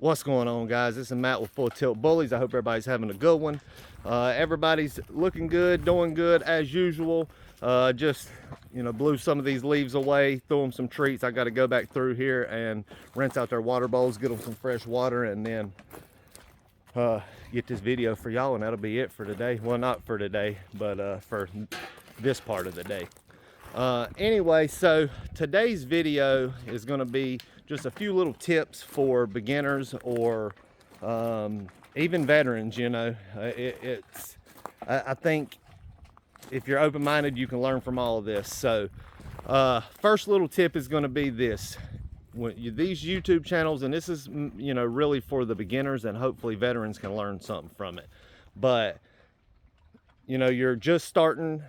What's going on, guys? This is Matt with Full Tilt Bullies. I hope everybody's having a good one. Everybody's looking good, doing good as usual. Just blew some of these leaves away, threw them some treats. I got to go back through here and rinse out their water bowls, get them some fresh water, and then get this video for y'all, and that'll be it for today. Well, not for today, but for this part of the day. Anyway, so today's video is going to be just a few little tips for beginners or even veterans. I think if you're open-minded, you can learn from all of this. So first little tip is going to be this. These YouTube channels, and this is really for the beginners, and hopefully veterans can learn something from it. But you're just starting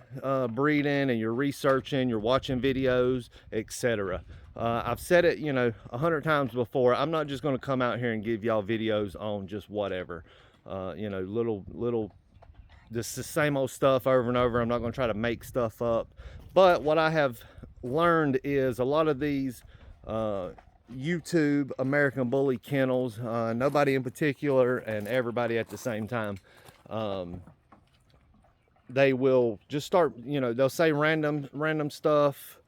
breeding, and you're researching, you're watching videos, etc. I've said it 100 times before. I'm not just going to come out here and give y'all videos on just whatever, just the same old stuff over and over. I'm not going to try to make stuff up. But what I have learned is a lot of these YouTube American Bully kennels, nobody in particular and everybody at the same time, they will just start, they'll say random stuff,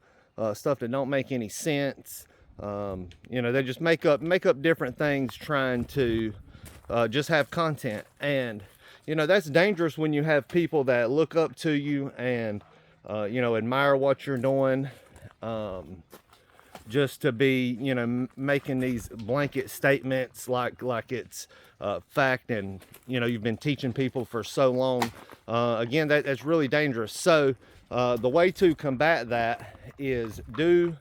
stuff that don't make any sense. They just make up different things trying to just have content. And that's dangerous when you have people that look up to you and admire what you're doing, just to be making these blanket statements like it's fact, and you've been teaching people for so long. Again, that's really dangerous. So the way to combat that is do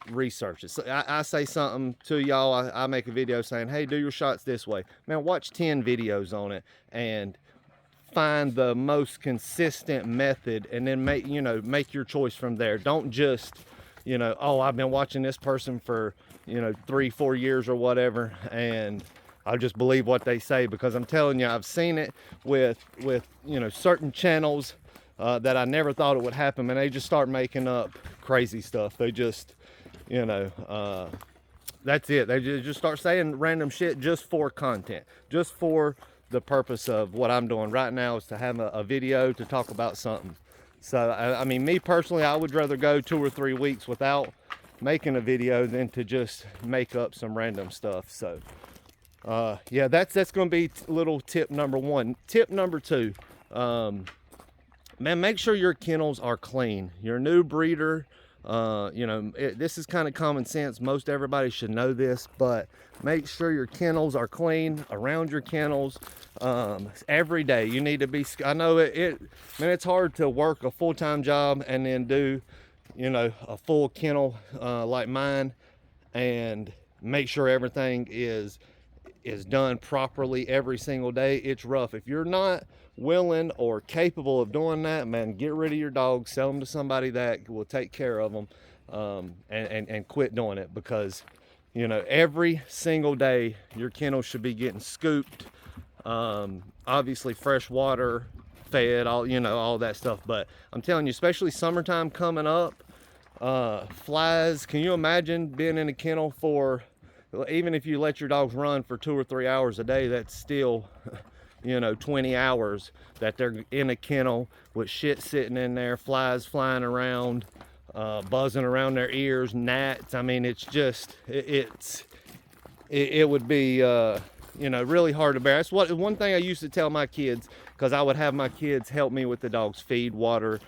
research. I say something to y'all, I make a video saying, hey, do your shots this way. Man, watch 10 videos on it and find the most consistent method, and then make your choice from there. Don't just oh, I've been watching this person for 3-4 years or whatever, and I'll just believe what they say. Because I'm telling you, I've seen it with certain channels that I never thought it would happen, and they just start making up crazy stuff. They just that's it. They just start saying random shit just for content, just for the purpose of what I'm doing right now, is to have a video to talk about something. So I mean, me personally, I would rather go 2 or 3 weeks without making a video than to just make up some random stuff. So yeah, that's going to be little tip number 1. Tip number 2, man, make sure your kennels are clean. You're a new breeder. This is kind of common sense. Most everybody should know this, but make sure your kennels are clean around your kennels. Every day you need to be, I know man, it's hard to work a full-time job and then do, a full kennel, like mine, and make sure everything is done properly every single day. It's rough. If you're not willing or capable of doing that, man, get rid of your dogs, sell them to somebody that will take care of them, and quit doing it. Because every single day your kennel should be getting scooped, obviously fresh water, fed, all that stuff. But I'm telling you, especially summertime coming up, flies. Can you imagine being in a kennel for, even if you let your dogs run for 2 or 3 hours a day, that's still 20 hours that they're in a kennel with shit sitting in there, flies flying around, buzzing around their ears, gnats. I mean, it's just, it would be really hard to bear. That's one thing I used to tell my kids, because I would have my kids help me with the dogs, feed, water,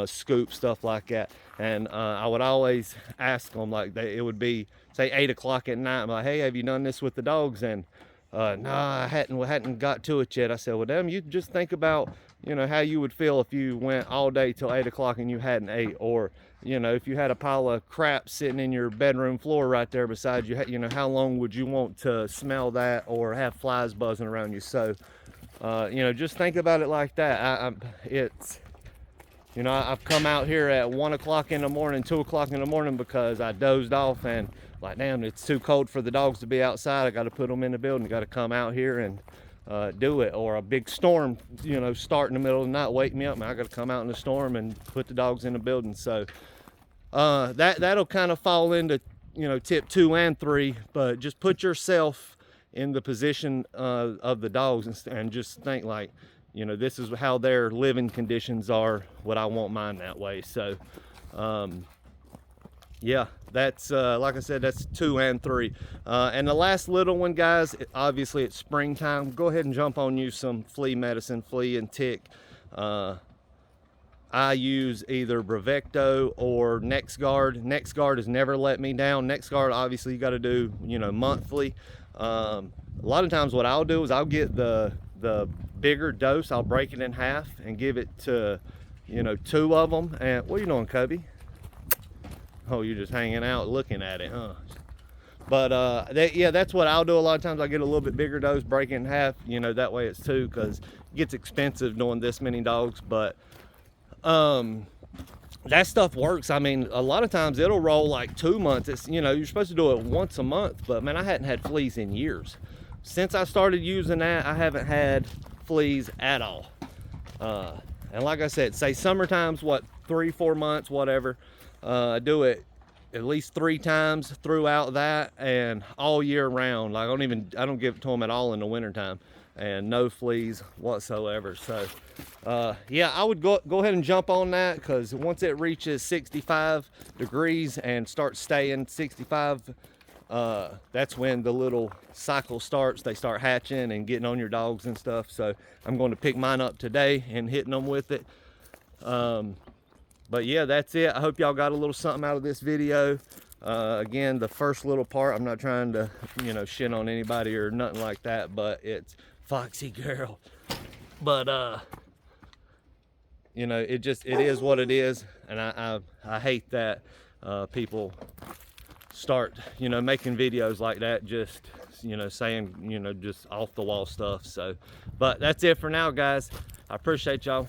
scoop, stuff like that. And I would always ask them, like, it would be, say, 8 o'clock at night. I'm like, hey, have you done this with the dogs? And no, I hadn't got to it yet. I said, well, damn, you just think about, how you would feel if you went all day till 8 o'clock and you hadn't ate. Or, if you had a pile of crap sitting in your bedroom floor right there beside you, how long would you want to smell that or have flies buzzing around you? So, just think about it like that. I've come out here at 1 o'clock in the morning, 2 o'clock in the morning, because I dozed off and like, damn, it's too cold for the dogs to be outside. I got to put them in the building. Got to come out here and do it. Or a big storm, start in the middle of the night, wake me up, man. I got to come out in the storm and put the dogs in the building. So that'll kind of fall into tip 2 and 3. But just put yourself in the position of the dogs and just think like, you know, this is how their living conditions are, what I want mine that way. So yeah, that's like I said, that's 2 and 3. And the last little one, guys, obviously it's springtime. Go ahead and jump on you some flea medicine, flea and tick. I use either Bravecto or NexGard. NexGard has never let me down. NexGard, obviously, you got to do, you know, monthly. A lot of times what I'll do is I'll get the bigger dose. I'll break it in half and give it to, you know, 2 of them. And what are you doing, Cubby? Oh, you're just hanging out looking at it, huh? But yeah, that's what I'll do a lot of times. I get a little bit bigger dose, break it in half, you know, that way it's 2, because it gets expensive doing this many dogs. But that stuff works. I mean, a lot of times it'll roll like 2 months. It's, you know, you're supposed to do it once a month, but man, I hadn't had fleas in years. Since I started using that, I haven't had fleas at all. And like I said, say summertime's what, 3-4 months, whatever. I do it at least 3 times throughout that, and all year round. Like I don't give it to them at all in the wintertime, and no fleas whatsoever. So yeah, I would go ahead and jump on that, because once it reaches 65 degrees and starts staying 65, that's when the little cycle starts. They start hatching and getting on your dogs and stuff. So I'm going to pick mine up today and hitting them with it. But yeah, that's it. I hope y'all got a little something out of this video. Again, the first little part, I'm not trying to, you know, shit on anybody or nothing like that, but it's Foxy girl. But you know, it is what it is. And I hate that people start, you know, making videos like that, just, you know, saying, you know, just off the wall stuff. So, but that's it for now, guys. I appreciate y'all.